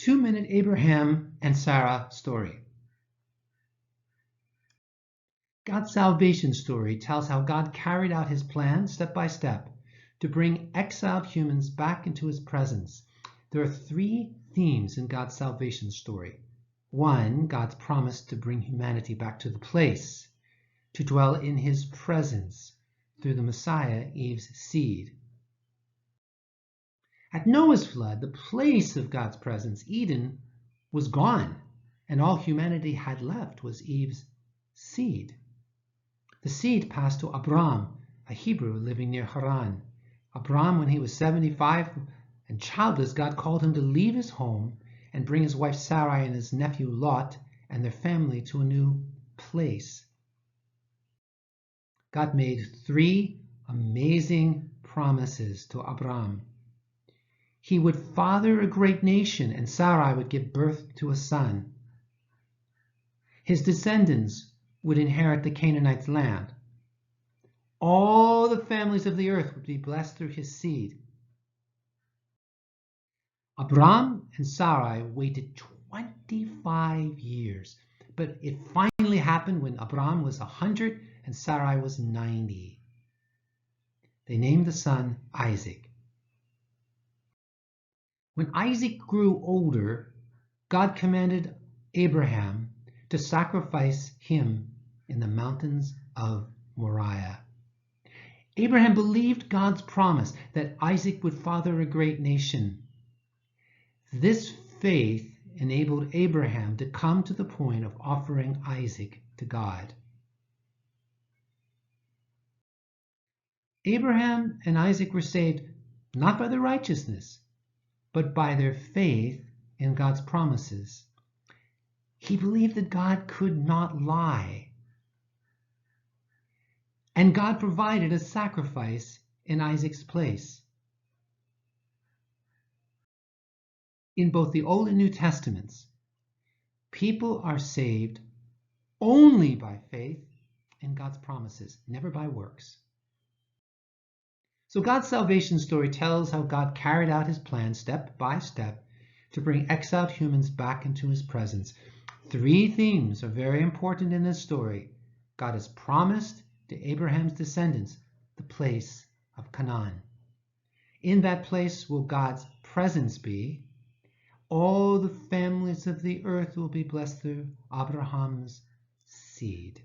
2-minute Abraham and Sarah story. God's salvation story tells how God carried out his plan step by step to bring exiled humans back into his presence. There are three themes in God's salvation story. One, God's promise to bring humanity back to the place, to dwell in his presence through the Messiah, Eve's seed. At Noah's flood, the place of God's presence, Eden, was gone, and all humanity had left was Eve's seed. The seed passed to Abram, a Hebrew living near Haran. Abram, when he was 75 and childless, God called him to leave his home and bring his wife Sarai and his nephew Lot and their family to a new place. God made three amazing promises to Abram. He would father a great nation, and Sarai would give birth to a son. His descendants would inherit the Canaanite land. All the families of the earth would be blessed through his seed. Abram and Sarai waited 25 years, but it finally happened when Abram was 100 and Sarai was 90. They named the son Isaac. When Isaac grew older, God commanded Abraham to sacrifice him in the mountains of Moriah. Abraham believed God's promise that Isaac would father a great nation. This faith enabled Abraham to come to the point of offering Isaac to God. Abraham and Isaac were saved not by their righteousness, but by their faith in God's promises. He believed that God could not lie. And God provided a sacrifice in Isaac's place. In both the Old and New Testaments, people are saved only by faith in God's promises, never by works. So God's salvation story tells how God carried out his plan step by step to bring exiled humans back into his presence. Three themes are very important in this story. God has promised to Abraham's descendants the place of Canaan. In that place will God's presence be. All the families of the earth will be blessed through Abraham's seed.